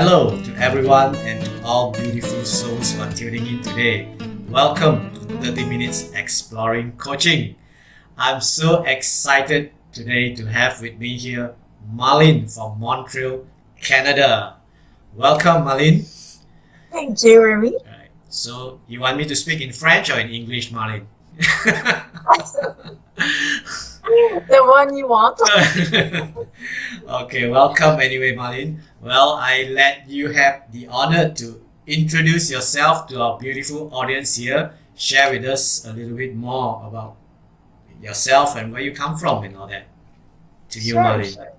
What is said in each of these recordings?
Hello to everyone and to all beautiful souls who are tuning in today. Welcome to 30 Minutes Exploring Coaching. I'm so excited today to have with me here Marlene from Montreal, Canada. Welcome, Marlene. Thank you, Rehmiee. Right. So, you want me to speak in French or in English, Marlene? The one you want. Okay, welcome anyway, Marlene. Well, I let you have the honor to introduce yourself to our beautiful audience here. Share with us a little bit more about yourself and where you come from and all that. To you, Marlene. Sure.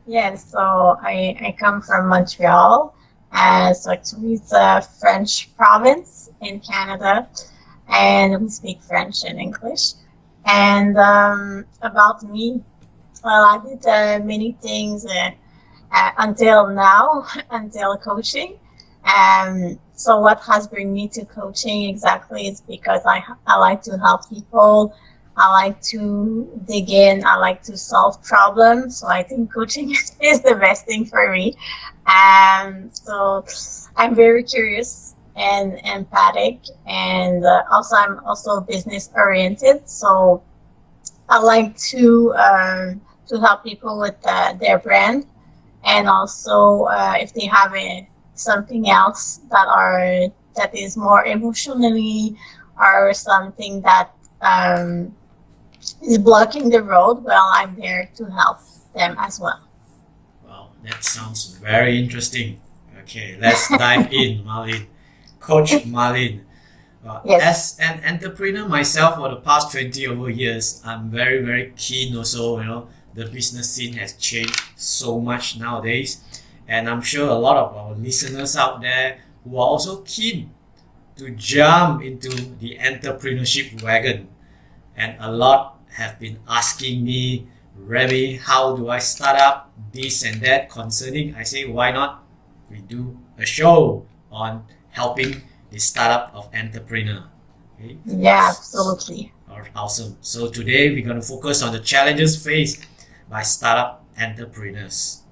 Yes, so I come from Montreal. So actually it's a French province in Canada, and we speak French and English. And about me, well, I did many things until now, until coaching. So what has bring me to coaching exactly is because I like to help people. I like to dig in. I like to solve problems. So I think coaching is the best thing for me. So I'm very curious and empathic, and also I'm also business oriented. So I like to help people with their brand, and also if they have something else that is more emotionally or something that is blocking the road. Well, I'm there to help them as well. Wow, that sounds very interesting. Okay, let's dive in, Marlene. Coach Marlene. Yes. As an entrepreneur myself for the past 20 over years, I'm very, very keen also, the business scene has changed so much nowadays. And I'm sure a lot of our listeners out there who are also keen to jump into the entrepreneurship wagon. And a lot have been asking me, Rehmiee, how do I start up this and that concerning? I say, why not? We do a show on helping the startup of entrepreneur. Okay? Yeah, absolutely. Awesome. So today we're going to focus on the challenges faced by startup entrepreneurs.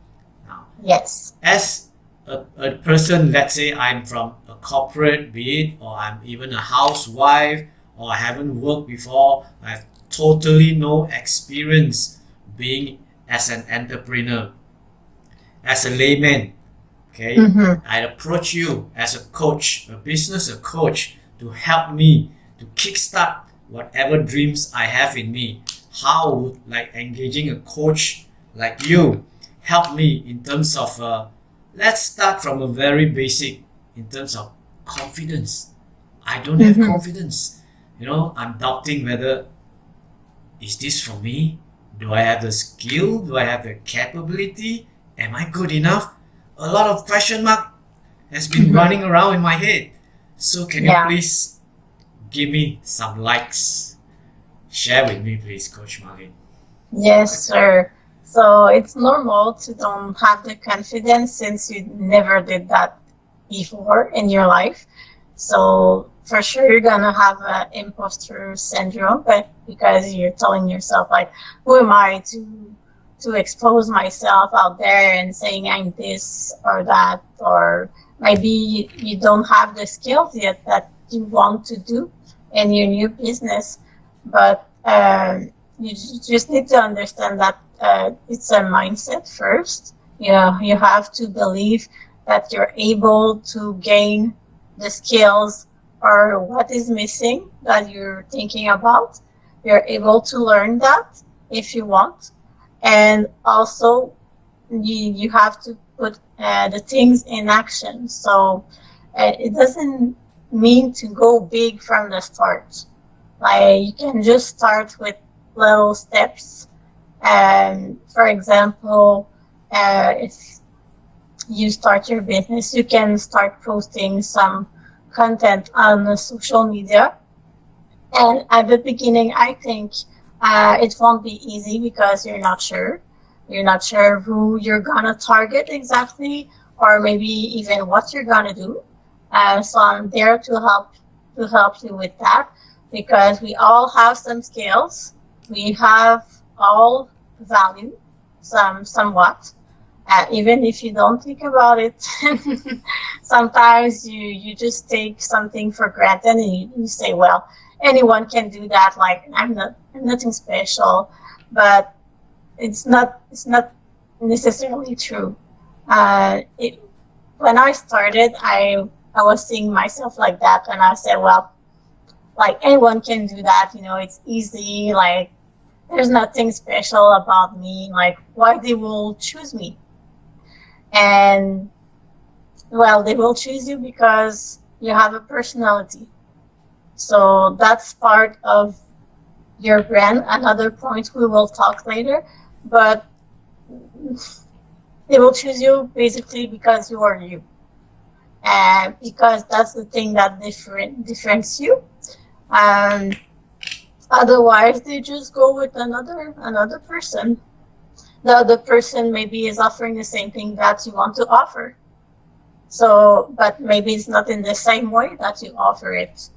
Now, Yes. as a person, let's say I'm from a corporate, be it, or I'm even a housewife, or I haven't worked before, I have totally no experience being as an entrepreneur. As a layman, okay, I approach you as a coach, a business coach, to help me to kickstart whatever dreams I have in me. How would engaging a coach like you help me in terms of let's start from a very basic in terms of confidence. I don't have confidence. I'm doubting whether is this for me? Do I have the skill? Do I have the capability? Am I good enough? A lot of question mark has been running around in my head. So can you please give me some likes? Share with me, please, Coach Marlene. Yes, sir. So it's normal to don't have the confidence since you never did that before in your life. So for sure you're gonna have an imposter syndrome, but because you're telling yourself who am I to expose myself out there and saying I'm this or that, or maybe you don't have the skills yet that you want to do in your new business, but you just need to understand that it's a mindset first. You have to believe that you're able to gain the skills or what is missing that you're thinking about. You're able to learn that if you want. And also, you have to put the things in action. So it doesn't mean to go big from the start. You can just start with little steps. And for example, if you start your business, you can start posting some content on the social media. And at the beginning, I think it won't be easy because you're not sure. You're not sure who you're gonna target exactly, or maybe even what you're gonna do. So I'm there to help you with that, because we all have some skills. We have all value, somewhat. Even if you don't think about it, sometimes you just take something for granted and you say, well, anyone can do that. Like I'm nothing special, but it's not necessarily true. It, when I started, I was seeing myself like that, and I said, well, like anyone can do that. It's easy. Like there's nothing special about me. Like why they will choose me? And well, they will choose you because you have a personality. So that's part of your brand. Another point we will talk later, but they will choose you basically because you are you, and because that's the thing that differentiates you. And otherwise, they just go with another person. The other person maybe is offering the same thing that you want to offer. So, but maybe it's not in the same way that you offer it.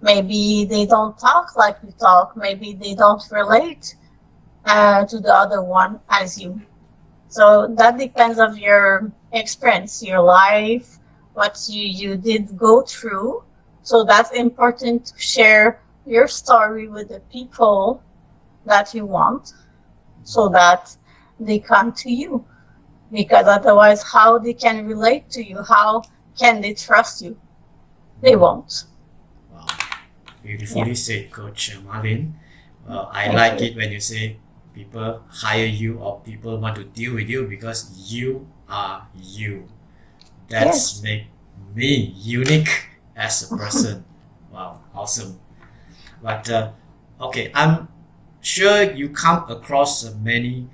Maybe they don't talk like you talk. Maybe they don't relate to the other one as you. So that depends of your experience, your life, what you did go through. So that's important to share your story with the people that you want, so that they come to you. Because otherwise, how they can relate to you? How can they trust you? They won't. Wow, beautifully said, Coach Marlene. I Thank like you. it when you say people hire you or people want to deal with you because you are you. That's Yes. make me unique as a person. Wow, awesome. But okay, I'm sure you come across many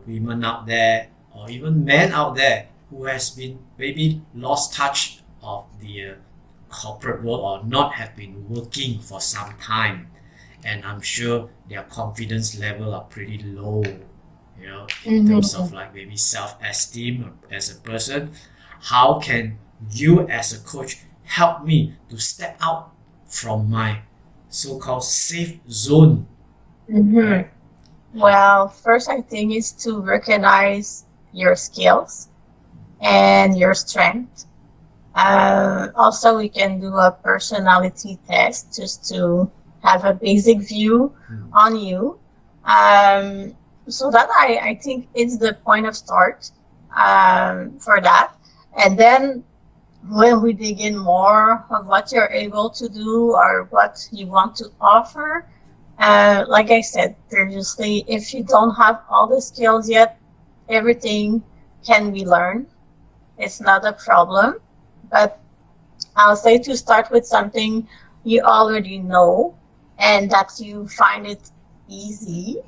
women out there or even men out there who has been maybe lost touch of the corporate world or not have been working for some time, and I'm sure their confidence level are pretty low, in terms Mm-hmm. of like maybe self-esteem as a person. How can you as a coach help me to step out from my so-called safe zone, Mm-hmm. right? How? Well, first I think is to recognize your skills and your strength. Also, we can do a personality test just to have a basic view Hmm. on you. Um, so that I think is the point of start for that. And then when we dig in more of what you're able to do or what you want to offer, like I said previously, if you don't have all the skills yet, everything can be learned. It's not a problem. But I'll say to start with something you already know and that you find it easy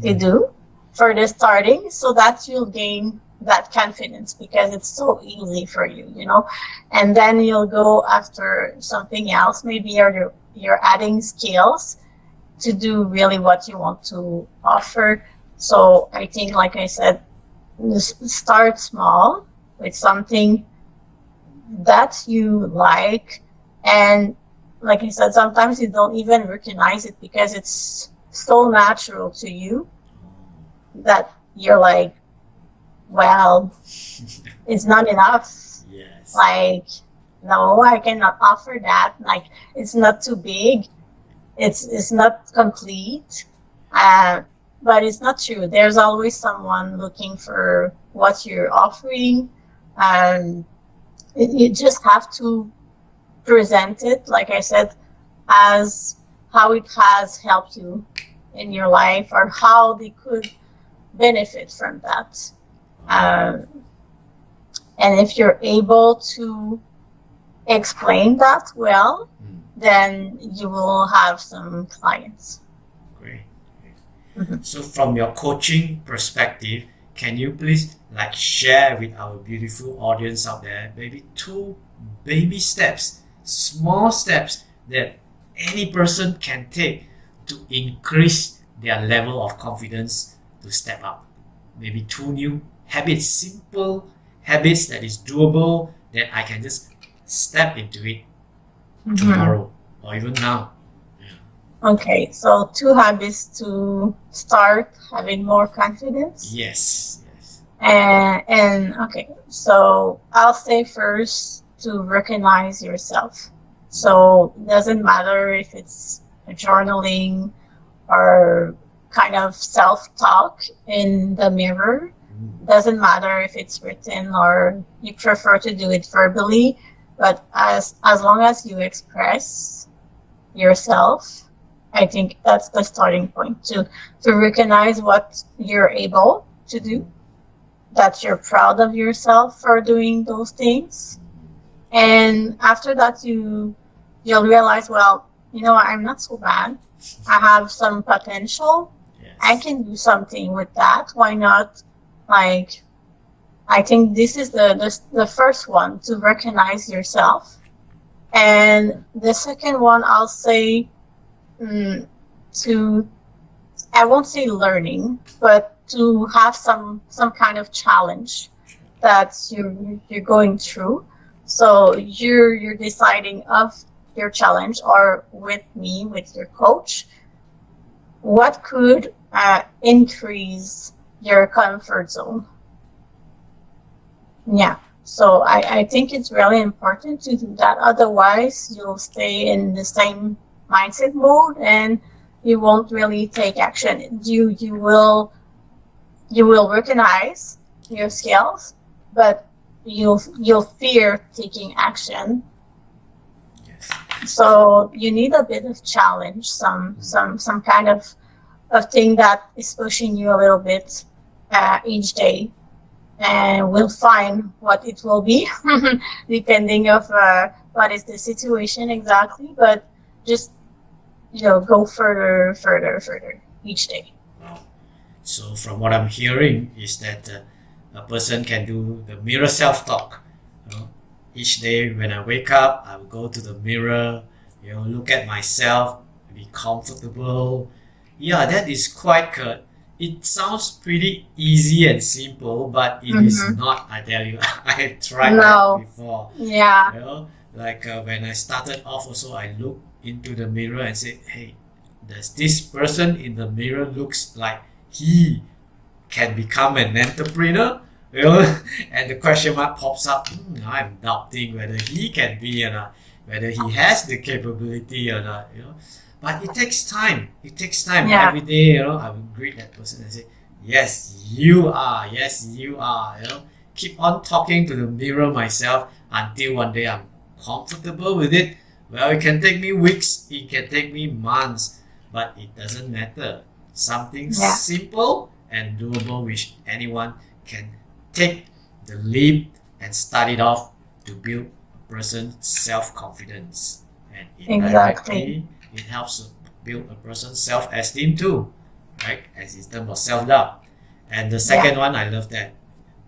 to Hmm. do for the starting, so that you'll gain that confidence because it's so easy for you. And then you'll go after something else. Maybe you're adding skills to do really what you want to offer. So I think, like I said, just start small with something that you like. And like I said, sometimes you don't even recognize it because it's so natural to you that you're like, well, it's not enough. Yes. Like, no, I cannot offer that. Like, it's not too big. It's not complete. Uh, but it's not true. There's always someone looking for what you're offering. And you just have to present it, like I said, as how it has helped you in your life or how they could benefit from that. Um, and if you're able to explain that well, Hmm. then you will have some clients. Great. Great. Mhm. So from your coaching perspective, can you please like share with our beautiful audience out there maybe two baby steps, small steps that any person can take to increase their level of confidence to step up? Maybe two new habits, simple habits that is doable that I can just step into it Mhm. tomorrow or even now. Yeah. Okay, so two habits to start having more confidence. Yes, yes. And okay, so I'll say first to recognize yourself. So it doesn't matter if it's journaling or kind of self-talk in the mirror. Doesn't matter if it's written or you prefer to do it verbally, but as long as you express yourself, I think that's the starting point to recognize what you're able to do, that you're proud of yourself for doing those things. And after that you'll realize, well, I'm not so bad. I have some potential. I Yes. can do something with that. Why not? Like, I think this is the first one, to recognize yourself. And the second one, I'll say, mm, to, I won't say learning, but to have some kind of challenge that you're going through. So you're deciding of your challenge, or with me, with your coach, what could increase your comfort zone. Yeah. So I think it's really important to do that. Otherwise, you'll stay in the same mindset mode and you won't really take action. You will recognize your skills, but you'll fear taking action. Yes. So you need a bit of challenge, some kind of thing that is pushing you a little bit each day, and we'll find what it will be depending of what is the situation exactly. But just go further each day. Wow. So from what I'm hearing is that a person can do the mirror self-talk. You know, each day when I wake up, I will go to the mirror, look at myself, be comfortable. Yeah, that is quite good. It sounds pretty easy and simple, but it is Mm-hmm. not. I tell you, I have tried that No. before. Yeah. Like when I started off, also I look into the mirror and say, "Hey, does this person in the mirror looks like he can become an entrepreneur?" You know, and the question mark pops up. I'm doubting whether he can be or not, whether he has the capability or not. But it takes time. It takes time. Yeah. Every day, I will greet that person and say, "Yes, you are. Yes, you are." Keep on talking to the mirror myself until one day I'm comfortable with it. Well, it can take me weeks. It can take me months, but it doesn't matter. Something Yeah. simple and doable, which anyone can take the leap and start it off to build a person's self-confidence. And Exactly. indirectly, it helps to build a person's self-esteem too, right? As in terms of self-doubt. And the Yeah. second one, I love that.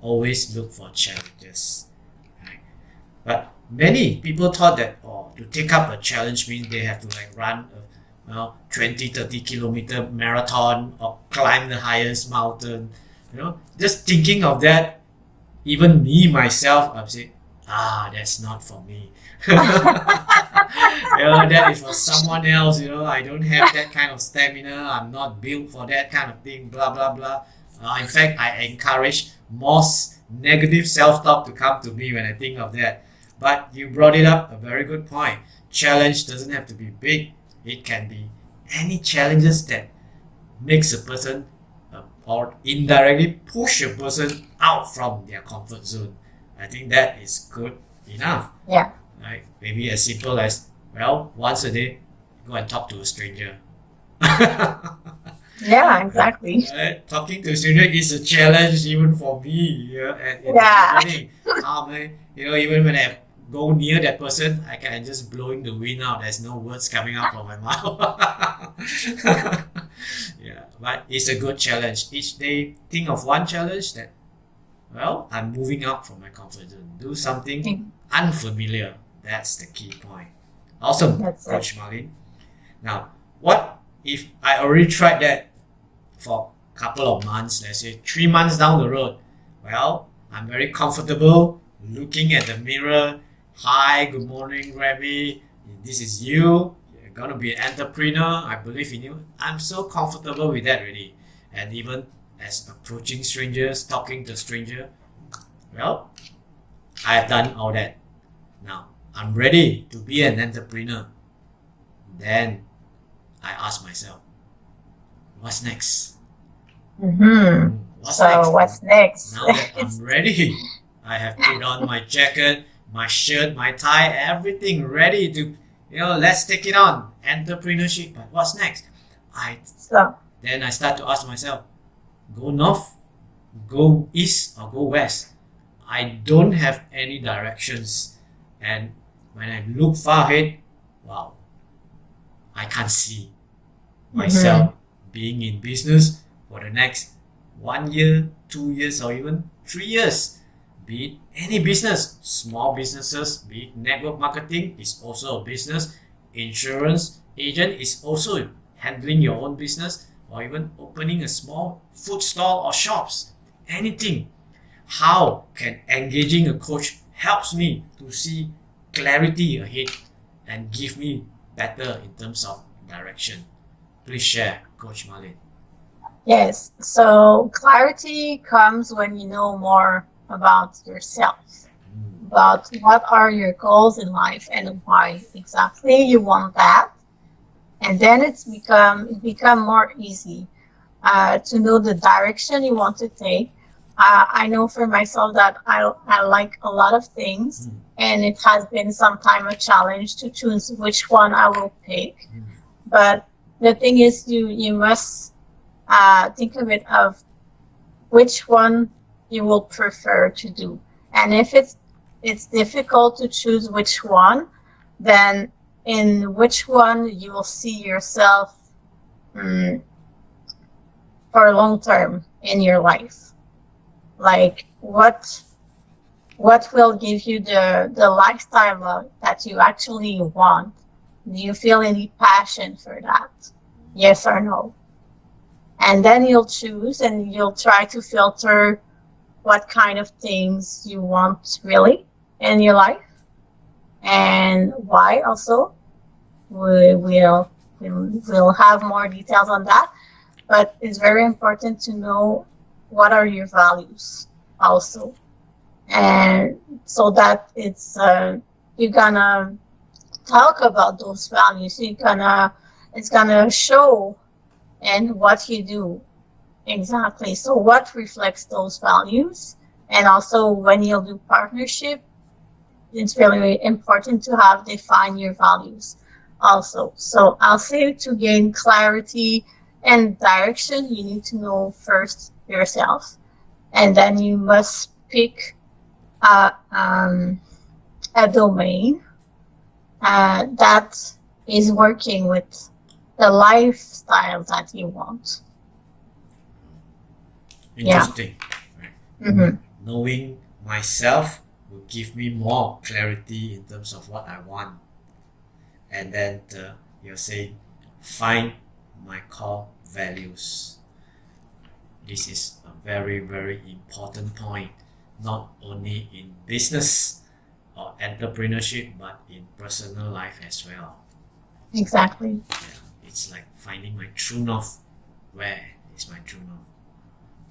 Always look for challenges. Right? But many people thought that to take up a challenge means they have to like run a 20, 30 kilometer marathon or climb the highest mountain. Just thinking of that, even me myself, I'm saying, that's not for me. That is for someone else. I don't have that kind of stamina. I'm not built for that kind of thing. Blah blah blah. In fact, I encourage more negative self-talk to come to me when I think of that. But you brought it up, a very good point. Challenge doesn't have to be big. It can be any challenges that makes a person or indirectly push a person out from their comfort zone. I think that is good enough. Yeah. Right? Maybe as simple as, once a day, go and talk to a stranger. Yeah. Exactly. Right? Talking to a stranger is a challenge even for me. In Yeah. the beginning, even when I go near that person, I can just blowing the wind out. There's no words coming out from my mouth. Yeah, but it's a good challenge. Each day, think of one challenge that, I'm moving out from my comfort zone. Do something unfamiliar. That's the key point. Awesome, That's it. Coach Marlene. Now, what if I already tried that for a couple of months, let's say 3 months down the road? I'm very comfortable looking at the mirror. Hi, good morning, Rehmiee. This is you. You're gonna be an entrepreneur. I believe in you. I'm so comfortable with that already. And even as approaching strangers, talking to stranger. Well, I have done all that. Now I'm ready to be an entrepreneur. Then I ask myself, what's next? Mm-hmm. What's So next? what's next? Now that I'm ready, I have put on my jacket, my shirt, my tie, everything ready to, let's take it on. Entrepreneurship. But what's next? So Then I start to ask myself, go north, go east, or go west. I don't have any directions. And when I look far ahead, wow, I can't see myself being in business for the next 1 year, 2 years, or even 3 years. Be it any business, small businesses, be it network marketing is also a business, insurance agent is also handling your own business, or even opening a small food stall or shops, anything. How can engaging a coach helps me to see clarity ahead and give me better in terms of direction? Please share, Coach Marlene. yes, so clarity comes when you know more about yourself, about what are your goals in life and why exactly you want that. And then it become more easy to know the direction you want to take. I know for myself that I like a lot of things, and it has been sometime a challenge to choose which one I will pick. But the thing is, you must think of it of which one you will prefer to do. And if it's difficult to choose which one, then in which one you will see yourself for long term in your life. Like what will give you the lifestyle that you actually want? Do you feel any passion for that? Yes or no? And then you'll choose and you'll try to filter what kind of things you want really in your life and why also. We'll have more details on that, but it's very important to know what are your values also, and so that you're gonna talk about those values. It's gonna show in what you do exactly. So what reflects those values, and also when you do partnership, it's really important to have define your values also. So I'll say to gain clarity and direction, you need to know first yourself, and then you must pick a, a domain that is working with the lifestyle that you want. Interesting. Right? Mm-hmm. Knowing myself will give me more clarity in terms of what I want. And then you're saying, find my core values. This is a very, very important point, not only in business or entrepreneurship, but in personal life as well. Exactly. Yeah, it's like finding my true north. Where is my true north?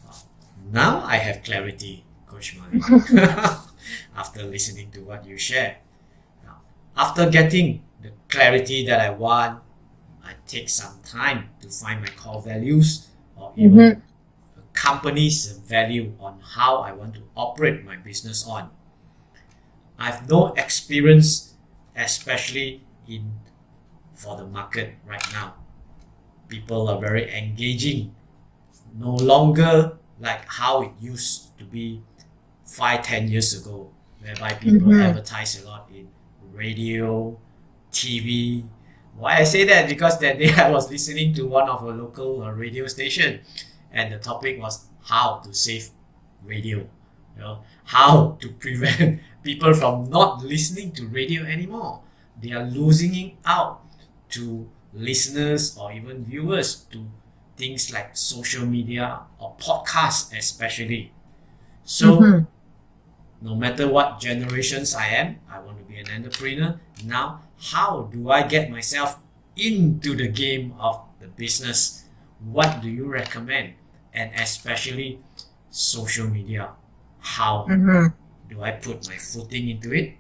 Well, now I have clarity, Coach Marlene, after listening to what you share. Now, after getting the clarity that I want, I take some time to find my core values or even a company's value on how I want to operate my business on. I have no experience, especially for the market right now. People are very engaging, no longer like how it used to be 5-10 years ago, whereby people advertise a lot in radio, TV. Why I say that? Because that day I was listening to one of a local radio station, and the topic was how to save radio. How to prevent people from not listening to radio anymore. They are losing out to listeners or even viewers to things like social media or podcasts especially. So no matter what generations I am, I want to be an entrepreneur. Now, how do I get myself into the game of the business? What do you recommend? and especially social media. How Mm-hmm. do I put my footing into it?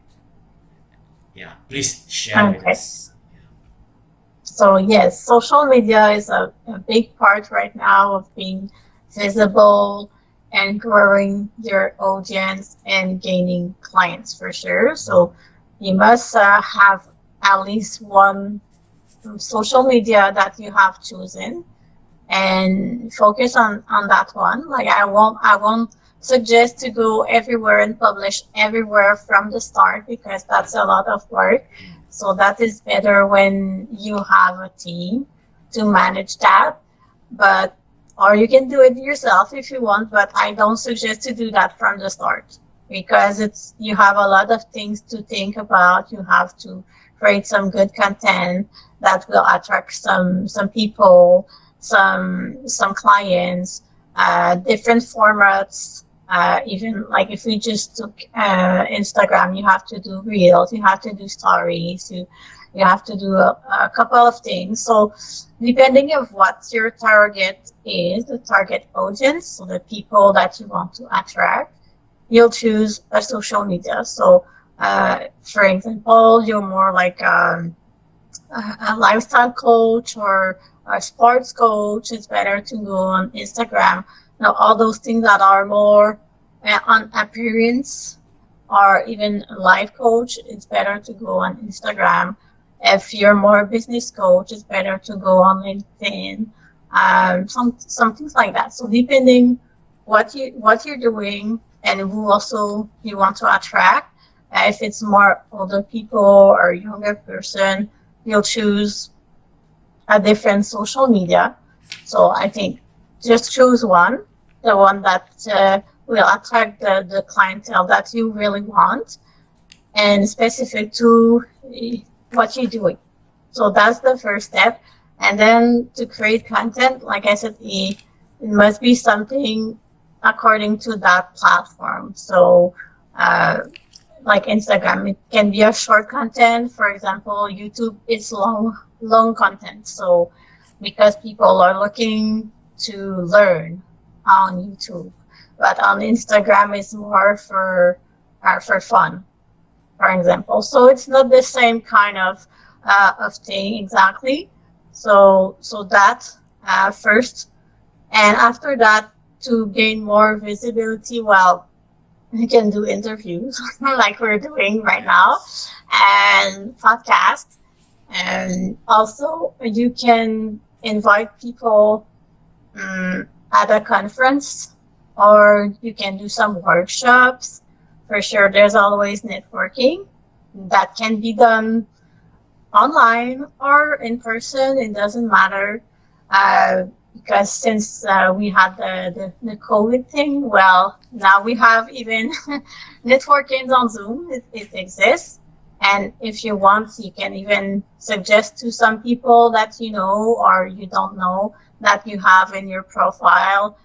Yeah, please share with Okay. us. So yes, social media is a big part right now of being visible and growing your audience and gaining clients for sure. So you must have at least one social media that you have chosen and focus on that one. Like I won't suggest to go everywhere and publish everywhere from the start because that's a lot of work. So that is better when you have a team to manage that. But or you can do it yourself if you want, but I don't suggest to do that from the start because it's you have a lot of things to think about. You have to create some good content that will attract some people, some clients, different formats. Even like if we just took Instagram, you have to do reels, you have to do stories, you have to do a couple of things. So depending of what your target is, the target audience, so the people that you want to attract, you'll choose a social media. So for example, you're more like a lifestyle coach or a sports coach, it's better to go on Instagram. Now, all those things that are more on appearance or even a life coach, it's better to go on Instagram. If you're more a business coach, it's better to go on LinkedIn. Some things like that. So depending what you're doing and who also you want to attract, if it's more older people or younger person, you'll choose a different social media. So I think just choose one, the one that will attract the clientele that you really want and specific to what you're doing. So that's the first step. And then to create content, like I said, it must be something according to that platform. So like Instagram, it can be a short content. For example, YouTube is long content. So because people are looking to learn on YouTube, but on Instagram is more for fun, for example. So it's not the same kind of thing exactly. So that first, and after that, to gain more visibility, well, you can do interviews like we're doing right now Yes. and podcast. And also you can invite people at a conference or you can do some workshops. For sure, there's always networking that can be done online or in person. It doesn't matter. Uh, because since we had the COVID thing, well, now we have even networking on Zoom. It exists. And if you want, you can even suggest to some people that you know or you don't know that you have in your profile,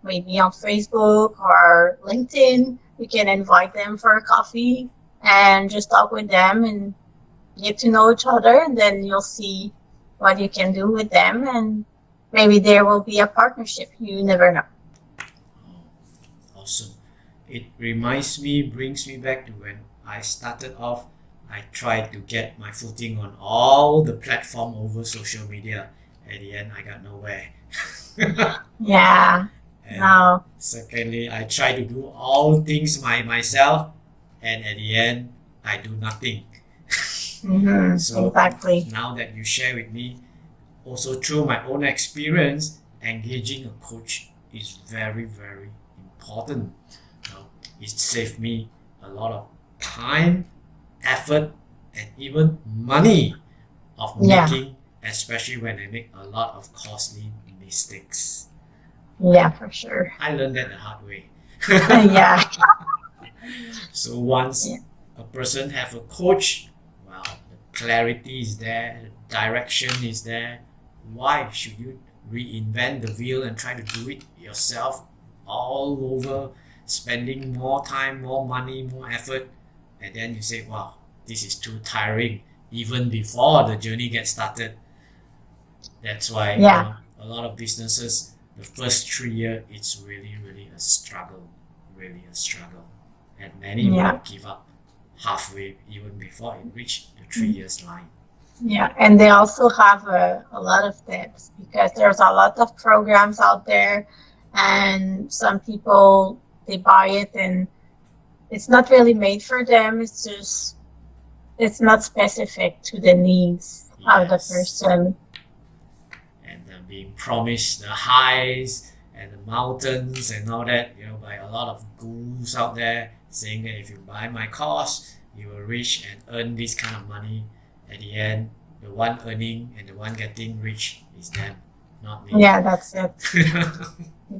maybe on Facebook or LinkedIn. You can invite them for a coffee and just talk with them and get to know each other, and then you'll see what you can do with them, and maybe there will be a partnership. You never know. Oh, awesome. It reminds me, brings me back to when I started off. I tried to get my footing on all the platform over social media. At the end, I got nowhere. Yeah. And No. secondly, I try to do all things myself, and at the end, I do nothing. So Exactly. now that you share with me, also through my own experience, engaging a coach is very, very important. It saved me a lot of time, effort, and even money of Yeah. making, especially when I make a lot of costly mistakes. Yeah, for sure. I learned that the hard way. Yeah. So once Yeah. a person have a coach, well, the clarity is there, the direction is there. Why should you reinvent the wheel and try to do it yourself all over, spending more time, more money, more effort, and then you say, wow, this is too tiring even before the journey gets started. That's why Yeah. a lot of businesses the first 3 years, it's really, really a struggle, really a struggle. And many Yeah. will give up halfway, even before it reach the 3 years line. Yeah, and they also have a lot of tips because there's a lot of programs out there, and some people they buy it and it's not really made for them. It's not specific to the needs of the Yes. person. And being promised the highs and the mountains and all that, by a lot of gurus out there saying that if you buy my course, you will reach and earn this kind of money. At the end, the one earning and the one getting rich is them, not me. Yeah, that's it.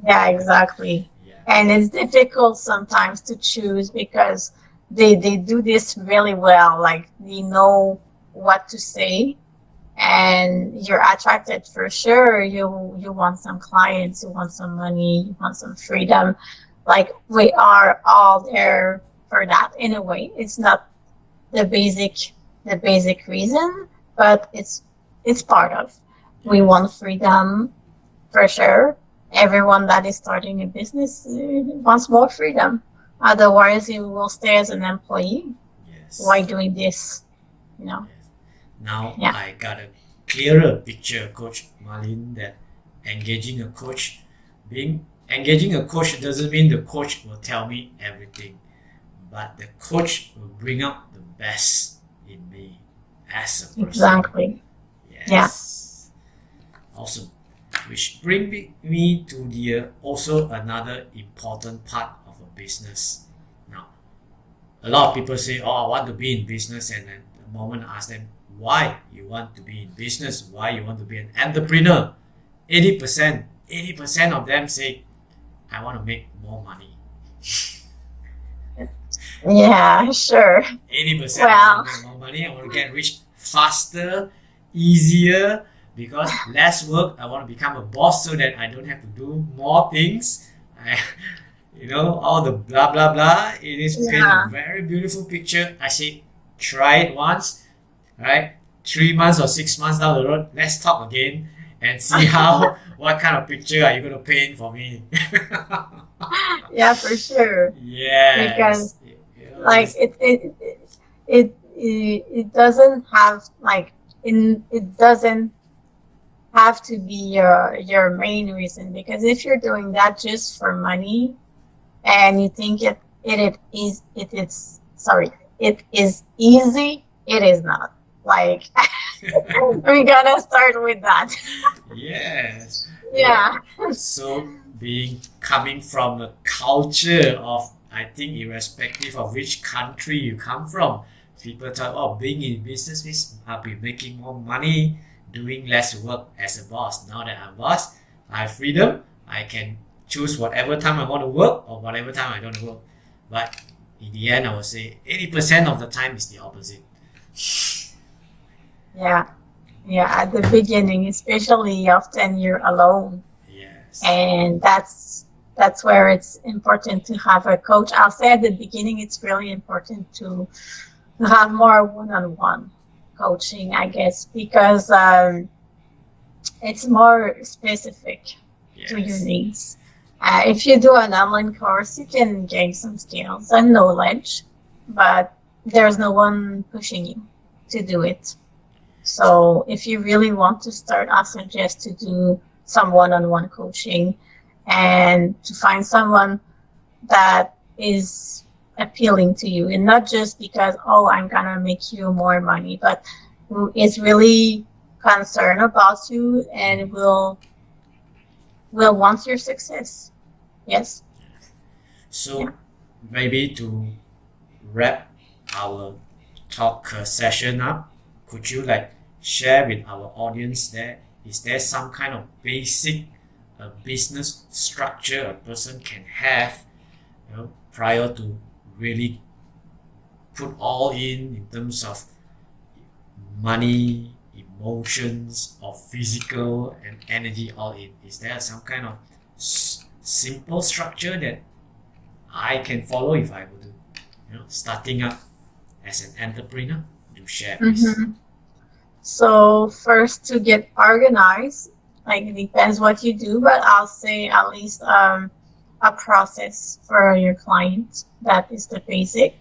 Yeah, exactly. Yeah. And it's difficult sometimes to choose because they do this really well. Like they know what to say, and you're attracted for sure. You want some clients, you want some money, you want some freedom. Like we are all there for that in a way. It's not the basic reason, but it's part of. We want freedom for sure. Everyone that is starting a business wants more freedom. Otherwise, you will stay as an employee. Yes. Why doing this? You know. Yes. Now Yeah. I got a clearer picture, Coach Marlene, that engaging a coach doesn't mean the coach will tell me everything, but the coach will bring out the best in me as a person. Exactly. Yes. Awesome. Which brings me to the also another important part of a business. Now, a lot of people say, "Oh, I want to be in business," and then the moment I ask them why you want to be in business, why you want to be an entrepreneur, 80% of them say, "I want to make more money." Yeah, sure. 80% I Well, want to make more money. I want to get rich faster, easier, because less work. I want to become a boss so that I don't have to do more things. All the blah blah blah. It is paint yeah. a very beautiful picture. I say, try it once, right? 3 months or 6 months down the road, let's talk again and see what kind of picture are you going to paint for me. Yeah, for sure. Yes. Because like it doesn't have like it doesn't have to be your main reason, because if you're doing that just for money and you think it is easy, it is not. Like we gotta start with that. Yes. Yeah. So coming from the culture of, I think, irrespective of which country you come from, people talk, oh, being in business means I'll be making more money, doing less work as a boss. Now that I'm boss, I have freedom. I can choose whatever time I want to work or whatever time I don't work. But in the end, I would say 80% of the time is the opposite. Yeah. At the beginning, especially often you're alone. Yes. And that's where it's important to have a coach. I'll say at the beginning, it's really important to have more one-on-one coaching, I guess, because it's more specific to your Yes. needs. If you do an online course, you can gain some skills and knowledge, but there's no one pushing you to do it. So if you really want to start, I suggest to do some one-on-one coaching and to find someone that is appealing to you, and not just because, oh, I'm gonna make you more money, but who is really concerned about you and will want your success. Yes. So Yeah. maybe to wrap our talk session up, could you share with our audience there, is there some kind of basic business structure a person can have, prior to really put all in terms of money, emotions, or physical and energy all in? Is there some kind of simple structure that I can follow if I were to, starting up as an entrepreneur? Do share, please. So first, to get organized, Like it depends what you do, but I'll say at least a process for your client. That is the basic.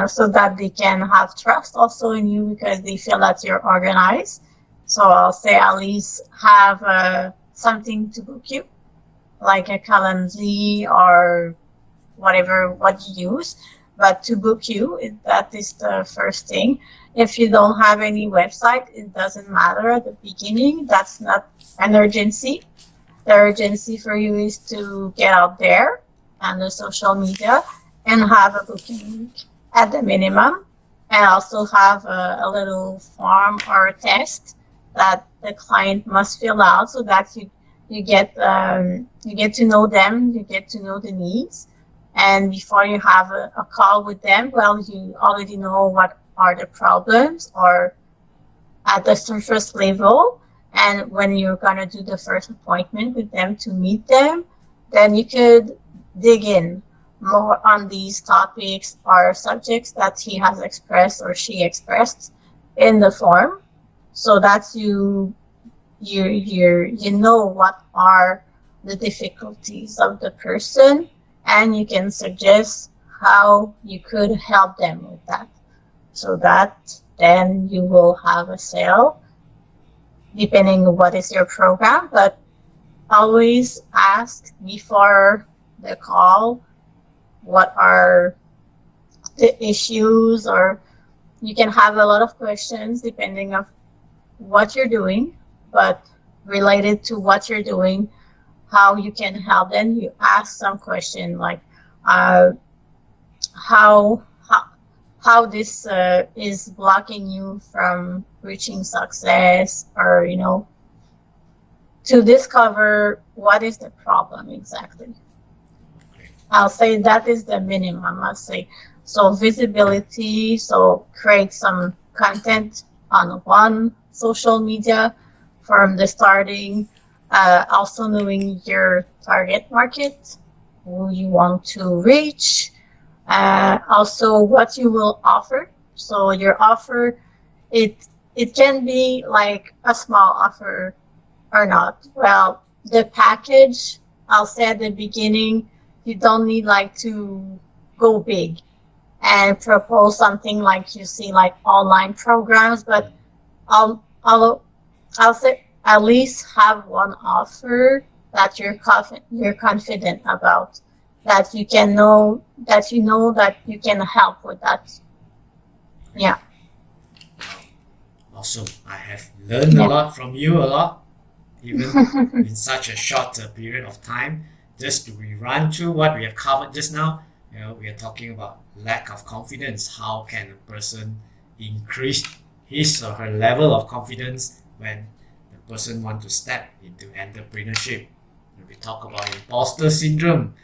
So that they can have trust also in you because they feel that you're organized. So I'll say at least have something to book you, like a calendar or whatever what you use. But to book you, that is the first thing. If you don't have any website, it doesn't matter at the beginning. That's not an urgency. The urgency for you is to get out there on the social media and have a booking link at the minimum, and also have a little form or a test that the client must fill out so that you get to know them, you get to know the needs, and before you have a call with them, well, you already know what are the problems or at the surface level. And when you're gonna do the first appointment with them to meet them, then you could dig in more on these topics or subjects that he has expressed or she expressed in the form, so that you know what are the difficulties of the person, and you can suggest how you could help them with that, so that then you will have a sale depending on what is your program. But always ask before the call what are the issues, or you can have a lot of questions depending on what you're doing, but related to what you're doing, how you can help them. You ask some question like how how this is blocking you from reaching success, or to discover what is the problem exactly. I'll say that is the minimum. I'll say so visibility. So create some content on one social media from the starting. Also knowing your target market, who you want to reach. Also what you will offer. So your offer, it can be like a small offer or not. Well, the package, I'll say at the beginning, you don't need like to go big and propose something like you see like online programs, but I'll say at least have one offer that you're confident about, that you can know that that you can help with that. Yeah. Awesome. I have learned a lot from you, a lot, even in such a short period of time. Just to rerun through what we have covered just now, we are talking about lack of confidence. How can a person increase his or her level of confidence when the person wants to step into entrepreneurship? We talk about imposter syndrome,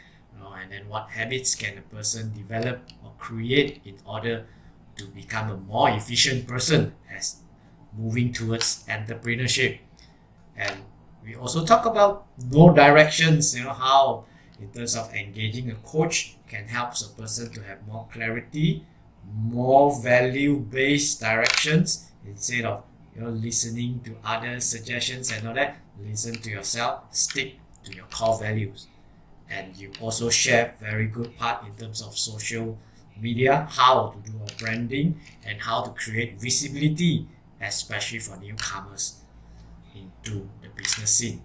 and then what habits can a person develop or create in order to become a more efficient person as moving towards entrepreneurship. And we also talk about no directions, how in terms of engaging a coach can help a person to have more clarity, more value-based directions, instead of listening to other suggestions and all that. Listen to yourself, stick to your core values. And you also share very good part in terms of social media, how to do a branding and how to create visibility, especially for newcomers into the business scene.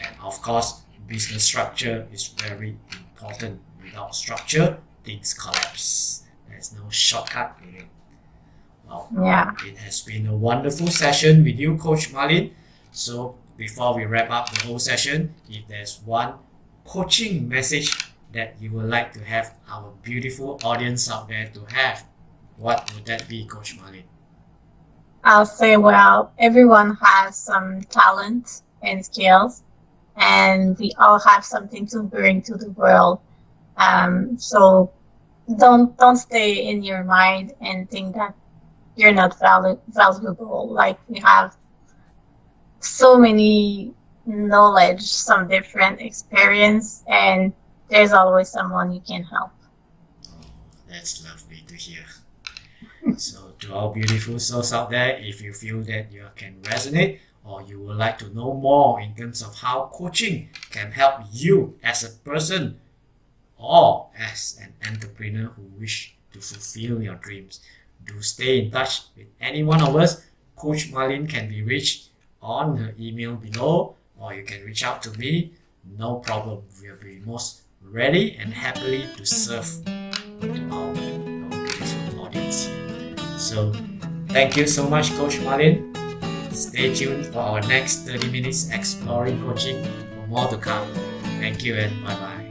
And of course, business structure is very important. Without structure, things collapse. There's no shortcut in it. Well, it has been a wonderful session with you, Coach Marlene. So before we wrap up the whole session, if there's one coaching message that you would like to have our beautiful audience out there to have, what would that be, Coach Marlene? I'll say, well, everyone has some talent and skills, and we all have something to bring to the world. So don't stay in your mind and think that you're not valuable. Like, we have so many knowledge, some different experience, and there's always someone you can help. Oh, that's lovely to hear. So to our beautiful souls out there, if you feel that you can resonate or you would like to know more in terms of how coaching can help you as a person or as an entrepreneur who wish to fulfill your dreams, do stay in touch with any one of us. Coach Marlene can be reached on her email below, or you can reach out to me. No problem. We'll be most ready and happily to serve our beautiful audience here. So thank you so much, Coach Marlene. Stay tuned for our next 30 minutes exploring coaching for more to come. Thank you and bye bye.